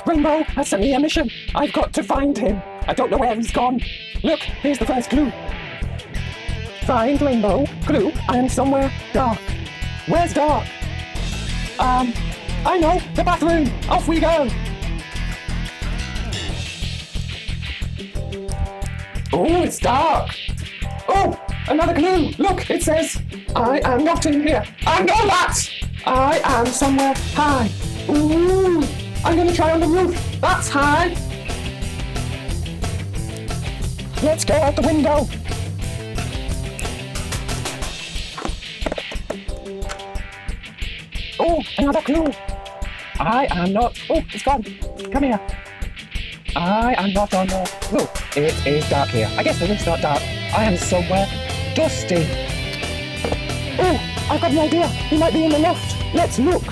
Rainbow has sent me a mission. I've got to find him. I don't know where he's gone. Look, here's the first clue. Find Rainbow. Clue, I am somewhere dark. Where's dark? I know, the bathroom. Off we go. Oh, it's dark. Oh, another clue. Look, it says, I am not in here. I know that. I am somewhere high. Ooh, I'm going to try on the roof. That's high. Let's go out the window. Oh, another clue. I am not... Oh, it's gone. Come here. I am not on the roof. It is dark here. I guess the roof's not dark. I am somewhere dusty. Oh, I've got an idea. He might be in the loft. Let's look.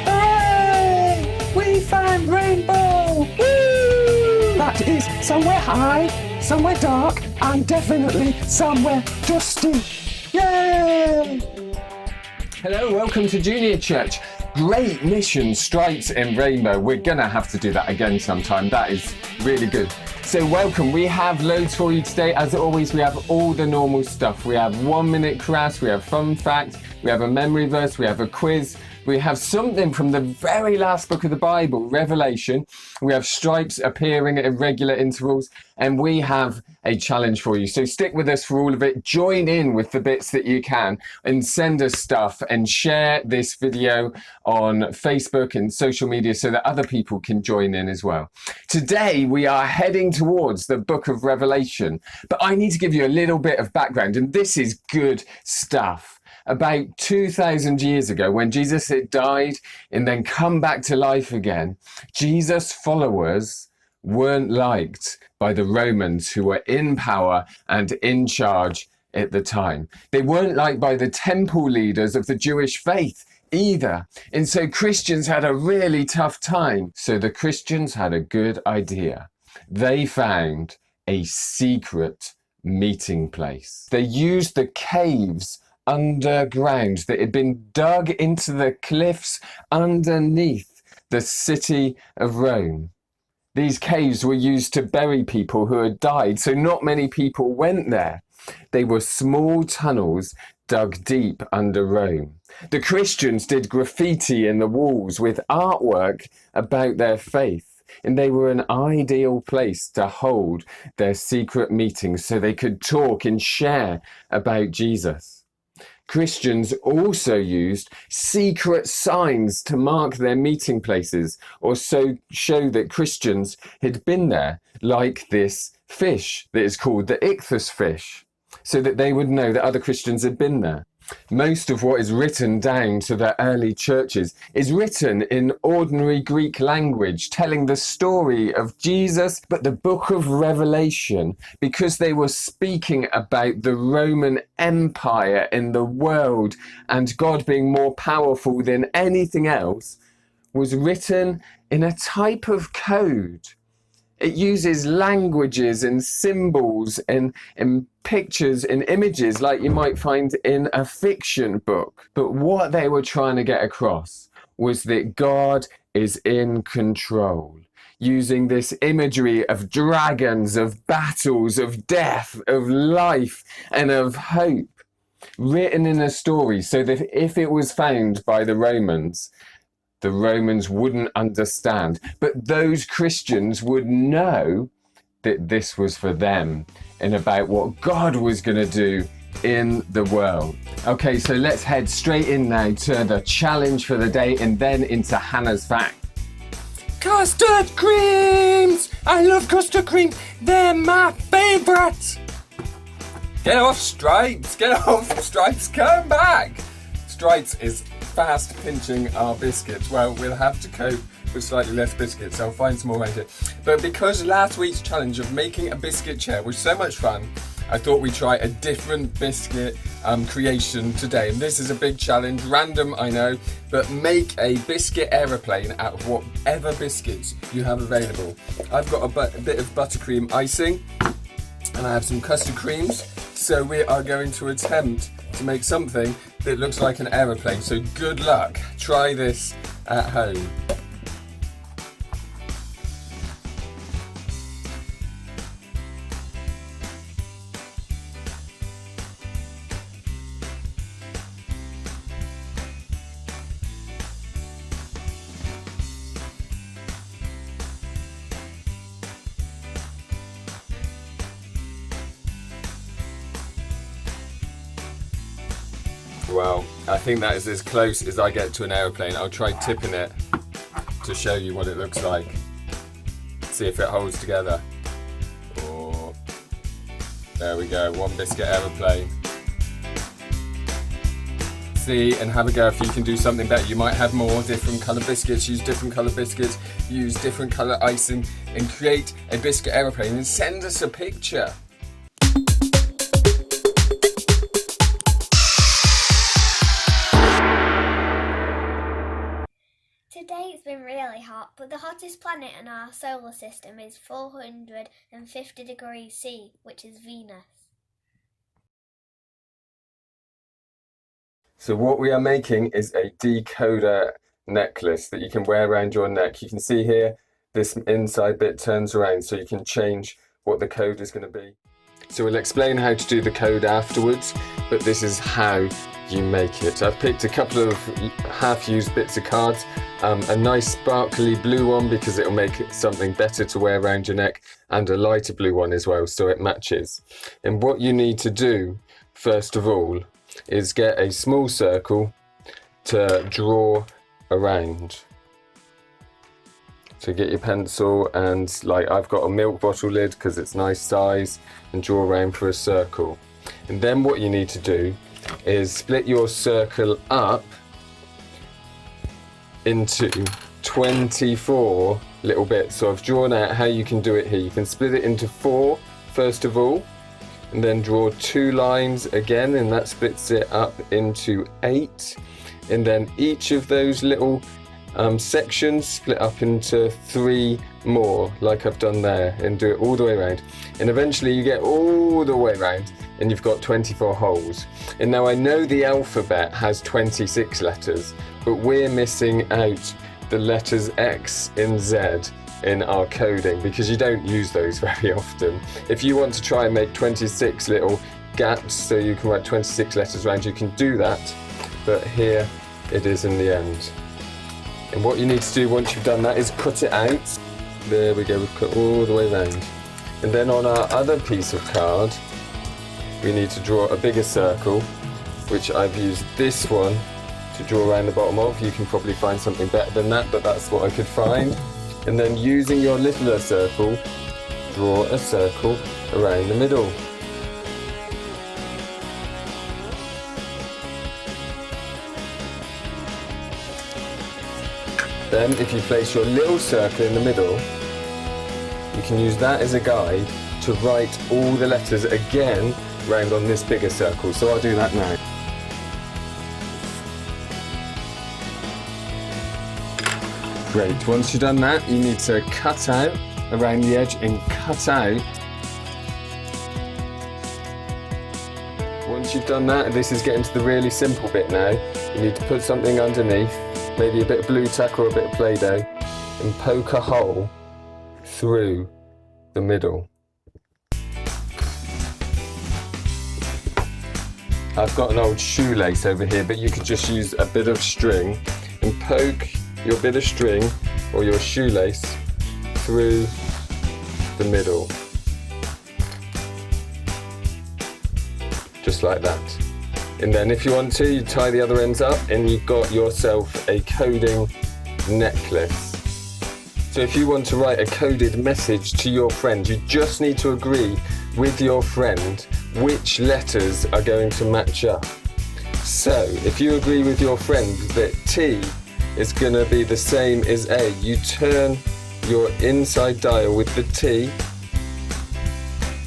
Hooray! We found Rainbow! Woo! That is somewhere high, somewhere dark, and definitely somewhere dusty. Yay! Hello, welcome to Junior Church. Great mission, Stripes and Rainbow. We're gonna have to do that again sometime. That is really good. So welcome. We have loads for you today. As always, we have all the normal stuff. We have 1 minute class, we have fun fact, we have a memory verse, we have a quiz, we have something from the very last book of the Bible, Revelation. We have Stripes appearing at irregular intervals, and we have a challenge for you. So stick with us for all of it. Join in with the bits that you can and send us stuff and share this video on Facebook and social media so that other people can join in as well. Today, we are heading towards the book of Revelation, but I need to give you a little bit of background, and this is good stuff. About 2,000 years ago, when Jesus had died and then come back to life again, Jesus' followers weren't liked by the Romans who were in power and in charge at the time. They weren't liked by the temple leaders of the Jewish faith either. And so Christians had a really tough time. So the Christians had a good idea. They found a secret meeting place. They used the caves underground that had been dug into the cliffs underneath the city of Rome. These caves were used to bury people who had died, so not many people went there. They were small tunnels dug deep under Rome. The Christians did graffiti in the walls with artwork about their faith, and they were an ideal place to hold their secret meetings so they could talk and share about Jesus. Christians also used secret signs to mark their meeting places or so show that Christians had been there, like this fish that is called the ichthus fish, so that they would know that other Christians had been there. Most of what is written down to the early churches is written in ordinary Greek language, telling the story of Jesus, but the book of Revelation, because they were speaking about the Roman Empire in the world and God being more powerful than anything else, was written in a type of code. It uses languages and symbols and pictures and images like you might find in a fiction book. But what they were trying to get across was that God is in control, using this imagery of dragons, of battles, of death, of life, and of hope, written in a story so that if it was found by the Romans wouldn't understand, but those Christians would know that this was for them and about what God was going to do in the world. Okay, so let's head straight in now to the challenge for the day and then into Hannah's fact. Custard creams! I love custard creams. They're my favourite. Get off, Stripes! Get off, Stripes! Come back! Stripes is fast pinching our biscuits. Well, we'll have to cope with slightly less biscuits. I'll find some more around here. But because last week's challenge of making a biscuit chair was so much fun, I thought we'd try a different biscuit creation today. And this is a big challenge, random I know, but make a biscuit aeroplane out of whatever biscuits you have available. I've got a bit of buttercream icing and I have some custard creams. So we are going to attempt to make something that looks like an aeroplane. So good luck. Try this at home. Well, I think that is as close as I get to an aeroplane. I'll try tipping it to show you what it looks like. See if it holds together. Oh, there we go, one biscuit aeroplane. See and have a go if you can do something better. You might have more different colour biscuits, use different colour biscuits, use different colour icing and create a biscuit aeroplane and send us a picture. Today it's been really hot, but the hottest planet in our solar system is 450 degrees C, which is Venus. So what we are making is a decoder necklace that you can wear around your neck. You can see here, this inside bit turns around so you can change what the code is going to be. So we'll explain how to do the code afterwards, but this is how you make it. I've picked a couple of half-used bits of cards, a nice sparkly blue one because it'll make it something better to wear around your neck, and a lighter blue one as well so it matches. And what you need to do first of all is get a small circle to draw around. So get your pencil and, like, I've got a milk bottle lid because it's nice size, and draw around for a circle. And then what you need to do is split your circle up into 24 little bits. So I've drawn out how you can do it here. You can split it into 4 first of all, and then draw 2 lines again, and that splits it up into 8. And then each of those little sections split up into 3 more, like I've done there, and do it all the way around. And eventually you get all the way around and you've got 24 holes. And now I know the alphabet has 26 letters, but we're missing out the letters X and Z in our coding because you don't use those very often. If you want to try and make 26 little gaps so you can write 26 letters around, you can do that, but here it is in the end. And what you need to do once you've done that is cut it out. There we go, we've cut all the way around. And then on our other piece of card, we need to draw a bigger circle, which I've used this one to draw around the bottom of. You can probably find something better than that, but that's what I could find. And then using your littler circle, draw a circle around the middle. Then if you place your little circle in the middle, you can use that as a guide to write all the letters again round on this bigger circle. So I'll do that now. Great, once you've done that, you need to cut out around the edge and cut out. Once you've done that, this is getting to the really simple bit now. You need to put something underneath, maybe a bit of blue tack or a bit of Play-Doh, and poke a hole through the middle. I've got an old shoelace over here, but you could just use a bit of string and poke your bit of string or your shoelace through the middle. Just like that. And then if you want to, you tie the other ends up and you've got yourself a coding necklace. So if you want to write a coded message to your friend, you just need to agree with your friend which letters are going to match up. So if you agree with your friend that T is going to be the same as A, you turn your inside dial with the T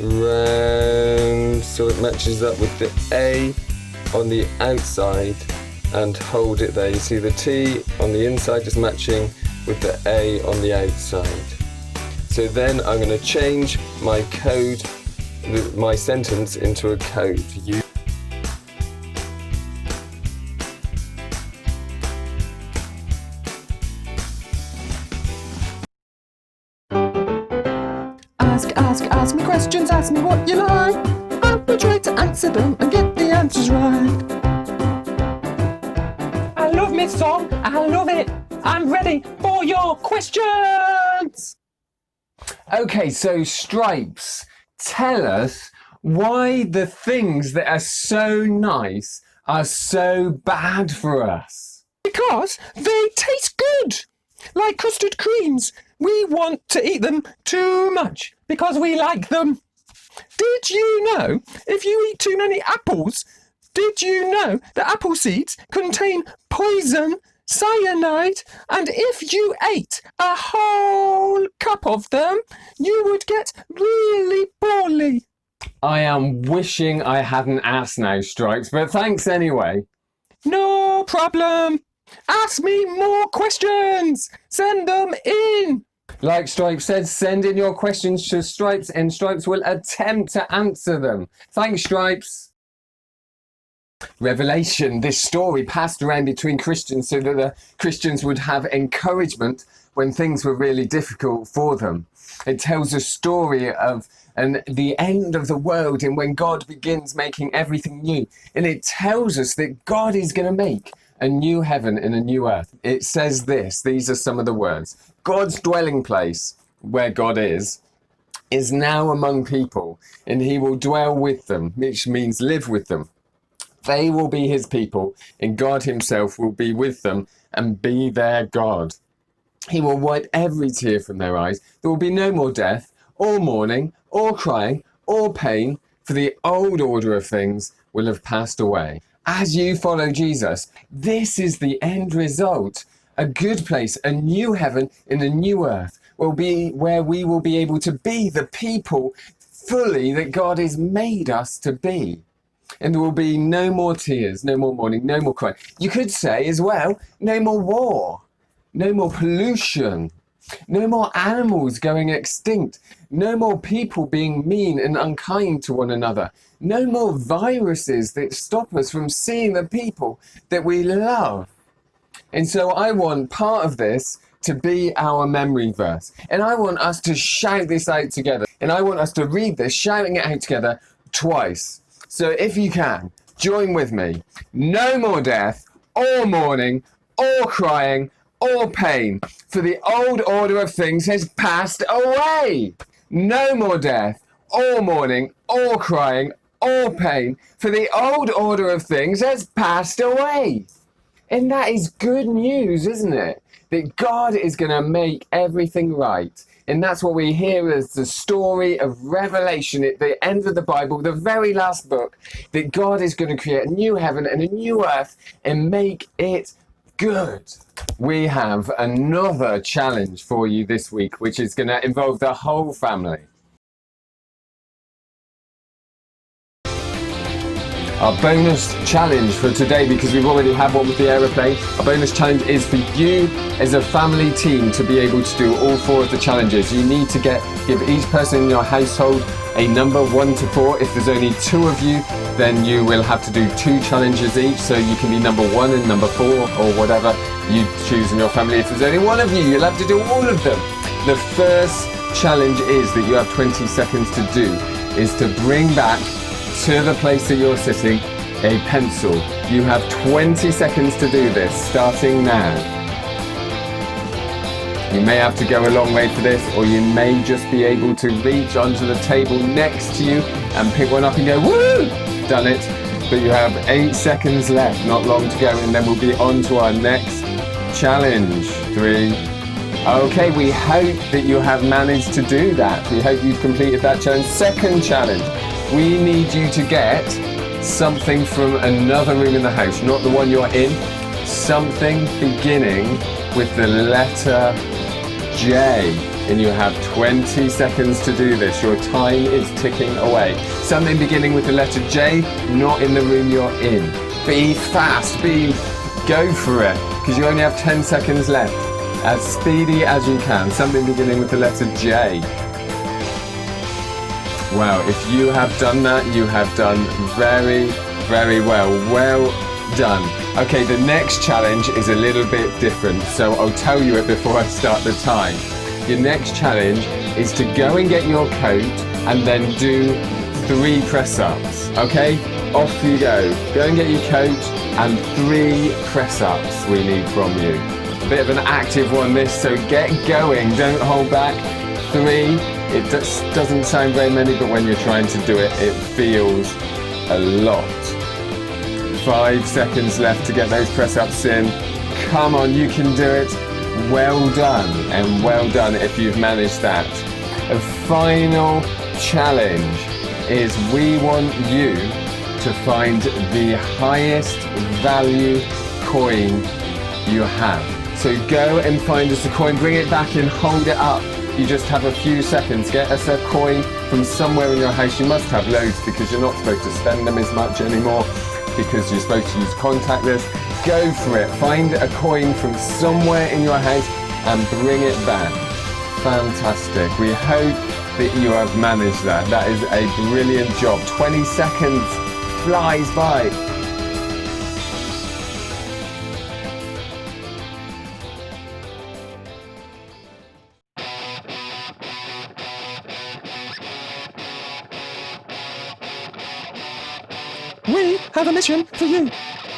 round so it matches up with the A on the outside, and hold it there. You see the T on the inside is matching with the A on the outside. So then I'm going to change my code, my sentence into a code. Ask me questions, ask me what you like. I will try to answer them and get the answers right. I love my song, I love it. I'm ready for your questions. Okay, so Stripes, tell us why the things that are so nice are so bad for us. Because they taste good. Like custard creams. We want to eat them too much because we like them. Did you know if you eat too many apples, did you know that apple seeds contain poison, cyanide, and if you ate a whole cup of them, you would get really poorly? I am wishing I hadn't asked now, Stripes, but thanks anyway. No problem. Ask me more questions. Send them in. Like Stripes said, send in your questions to Stripes and Stripes will attempt to answer them. Thanks, Stripes. Revelation, this story passed around between Christians so that the Christians would have encouragement when things were really difficult for them. It tells a story of the end of the world and when God begins making everything new. And it tells us that God is going to make a new heaven and a new earth. It says this, these are some of the words. God's dwelling place, where God is now among people, and he will dwell with them, which means live with them. They will be his people, and God himself will be with them and be their God. He will wipe every tear from their eyes. There will be no more death, or mourning, or crying, or pain, for the old order of things will have passed away. As you follow Jesus, this is the end result. A good place, a new heaven and a new earth will be where we will be able to be the people fully that God has made us to be. And there will be no more tears, no more mourning, no more crying. You could say as well, no more war, no more pollution, no more animals going extinct, no more people being mean and unkind to one another, no more viruses that stop us from seeing the people that we love. And so I want part of this to be our memory verse. And I want us to shout this out together. And I want us to read this, shouting it out together twice. So if you can, join with me. No more death, or mourning, or crying, or pain, for the old order of things has passed away. No more death, or mourning, or crying, or pain, for the old order of things has passed away. And that is good news, isn't it? That God is going to make everything right. And that's what we hear as the story of Revelation at the end of the Bible, the very last book, that God is going to create a new heaven and a new earth and make it good. We have another challenge for you this week, which is going to involve the whole family. Our bonus challenge for today, because we've already had one with the aeroplane, our bonus challenge is for you as a family team to be able to do all 4 of the challenges. You need to give each person in your household a number 1 to 4. If there's only 2 of you, then you will have to do 2 challenges each, so you can be number 1 and number 4 or whatever you choose in your family. If there's only 1 of you, you'll have to do all of them. The first challenge is that you have 20 seconds to do is to bring back to the place that you're sitting a pencil. You have 20 seconds to do this, starting now. You may have to go a long way for this, or you may just be able to reach onto the table next to you and pick one up and go, woo! Done it. But you have 8 seconds left, not long to go, and then we'll be on to our next challenge. 3. Okay, we hope that you have managed to do that. We hope you've completed that challenge. Second challenge. We need you to get something from another room in the house, not the one you're in. Something beginning with the letter J. and you have 20 seconds to do this. Your time is ticking away. Something beginning with the letter J, not in the room you're in. Be fast, go for it, because you only have 10 seconds left. As speedy as you can. Something beginning with the letter J. Wow, if you have done that, you have done very, very well. Well done. Okay, the next challenge is a little bit different, so I'll tell you it before I start the time. Your next challenge is to go and get your coat and then do 3 press-ups, okay? Off you go. Go and get your coat and 3 press-ups we need from you. A bit of an active one this, so get going, don't hold back. 3, it doesn't sound very many, but when you're trying to do it, it feels a lot. 5 seconds left to get those press-ups in. Come on, you can do it. Well done, and well done if you've managed that. A final challenge is we want you to find the highest value coin you have. So go and find us a coin, bring it back and hold it up. You just have a few seconds. Get us a coin from somewhere in your house. You must have loads because you're not supposed to spend them as much anymore because you're supposed to use contactless. Go for it. Find a coin from somewhere in your house and bring it back. Fantastic. We hope that you have managed that. That is a brilliant job. 20 seconds flies by. We have a mission for you.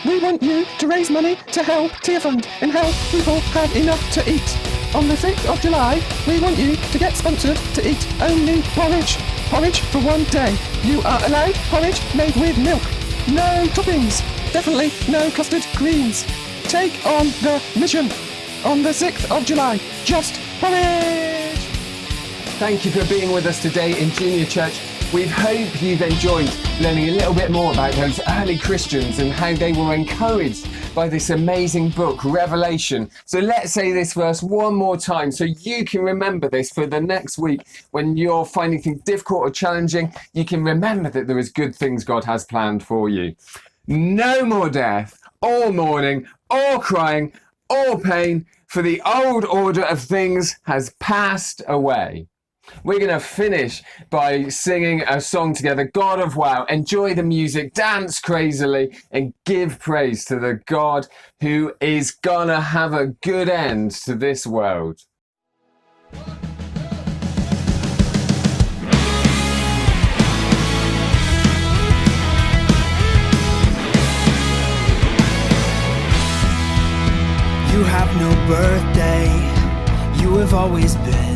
We want you to raise money to help Tear Fund and help people have enough to eat. On the 6th of July, we want you to get sponsored to eat only porridge. Porridge for 1 day. You are allowed porridge made with milk. No toppings. Definitely no custard creams. Take on the mission. On the 6th of July. Just porridge. Thank you for being with us today in Junior Church. We hope you've enjoyed learning a little bit more about those early Christians and how they were encouraged by this amazing book, Revelation. So let's say this verse one more time so you can remember this for the next week when you're finding things difficult or challenging. You can remember that there is good things God has planned for you. No more death, or mourning, or crying, or pain, for the old order of things has passed away. We're going to finish by singing a song together, God of Wow. Enjoy the music, dance crazily, and give praise to the God who is going to have a good end to this world. You have no birthday, you have always been.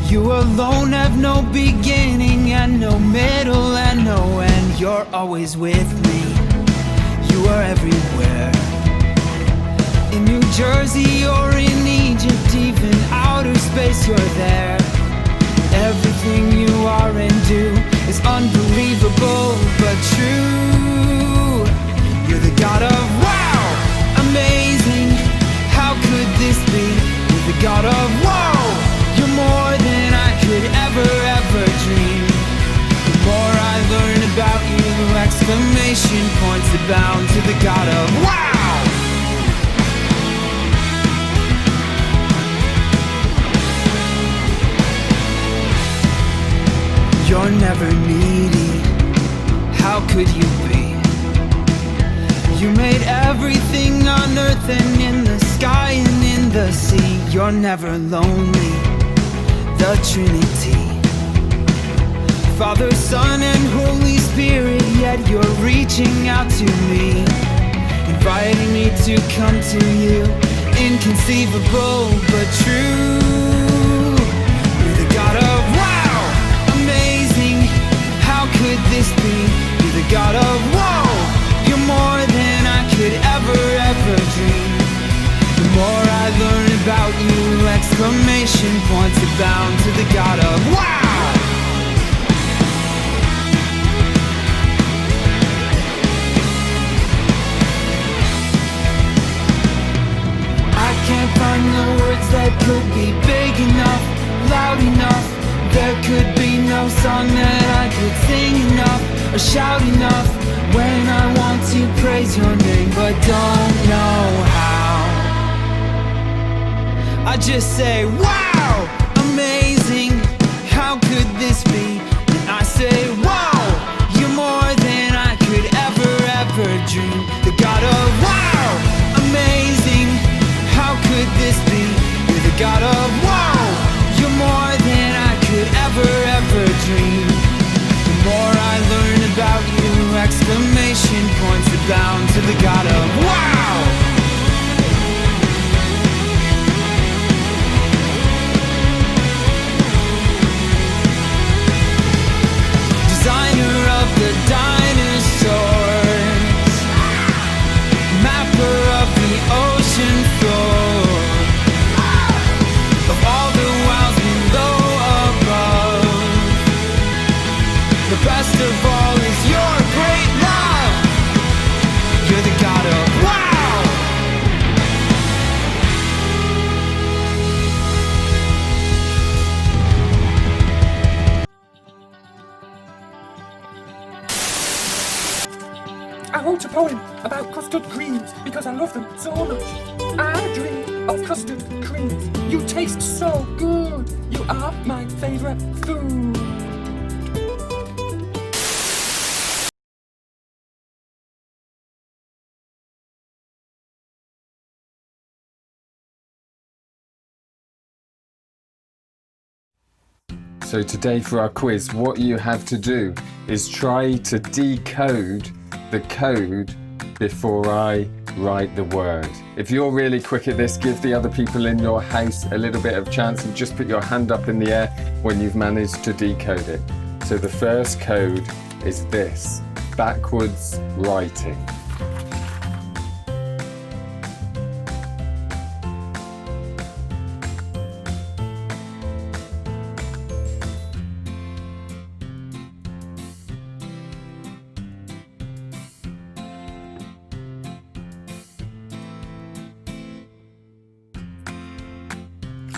You alone have no beginning and no middle and no end. You're always with me, you are everywhere. In New Jersey or in Egypt, even outer space, you're there. Everything you are and do is unbelievable but true. You're the God of wow, amazing, how could this be? You're the God of whoa. You're more than I could ever dream. The more I learn about you, exclamation points abound to the God of wow! You're never needy, how could you be? You made everything on earth and in the sky and in the sea. You're never lonely, the Trinity, Father, Son, and Holy Spirit, yet you're reaching out to me, inviting me to come to you, inconceivable but true. You're the God of wow, amazing, how could this be? You're the God of whoa, you're more than I could ever dream. The more I learn about you, exclamation points abound to the God of wow! I can't find the words that could be big or shout enough when I want to praise your name, but don't know how. I just say, wow, amazing, how could this be? And I say, wow, you're more than I could ever dream. The God of wow, amazing, how could this be? You're the God of wow, you're more than I could ever dream. The more I learn about you, exclamation points abound to the God of wow. Designer of the dinosaurs, mapper of the ocean floor, of all the wilds below above. The best of all is your great love. You're the God of wow. I wrote a poem about custard creams because I love them so much. I dream of custard creams. You taste so good. You are my favourite food. So today for our quiz, what you have to do is try to decode the code before I write the word. If you're really quick at this, give the other people in your house a little bit of chance and just put your hand up in the air when you've managed to decode it. So the first code is this, backwards writing.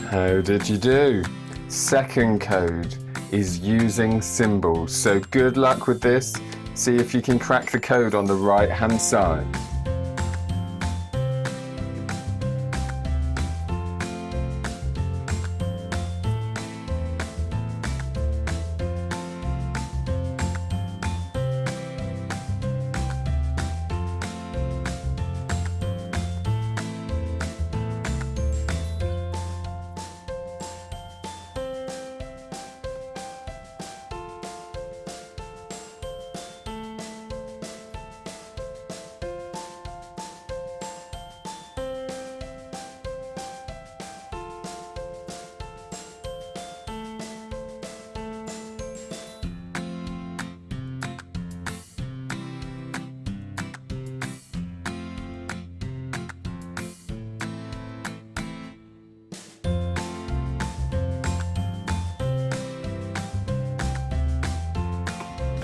How did you do? Second code is using symbols. So good luck with this. See if you can crack the code on the right hand side.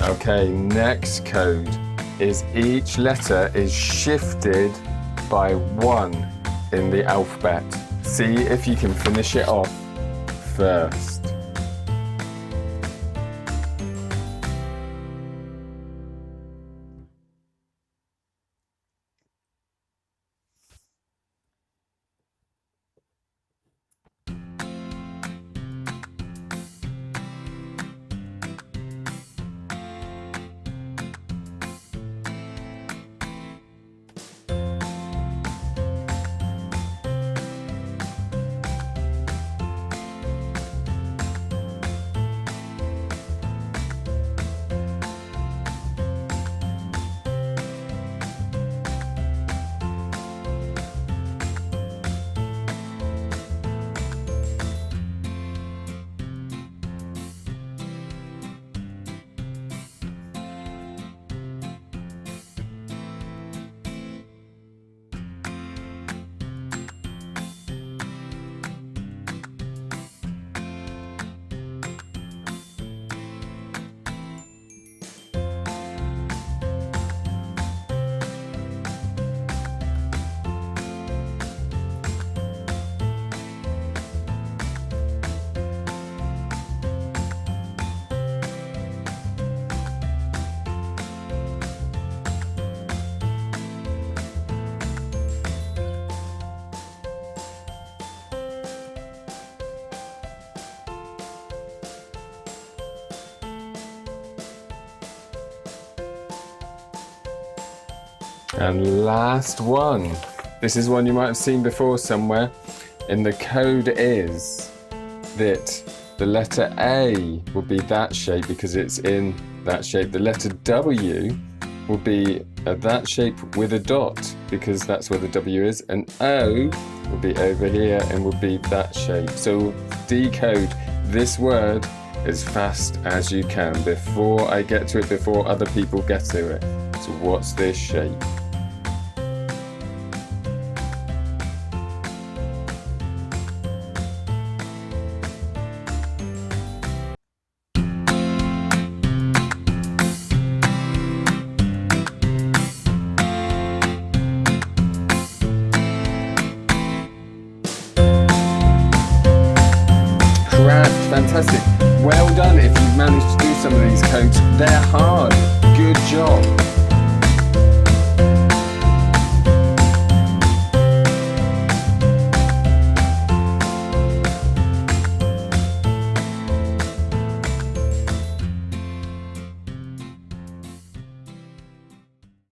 Okay, next code is each letter is shifted by 1 in the alphabet. See if you can finish it off first. And last one. This is one you might have seen before somewhere. And the code is that the letter A will be that shape because it's in that shape. The letter W will be that shape with a dot because that's where the W is. And O will be over here and will be that shape. So decode this word as fast as you can before I get to it, before other people get to it. So what's this shape? Fantastic. Well done if you've managed to do some of these codes. They're hard. Good job.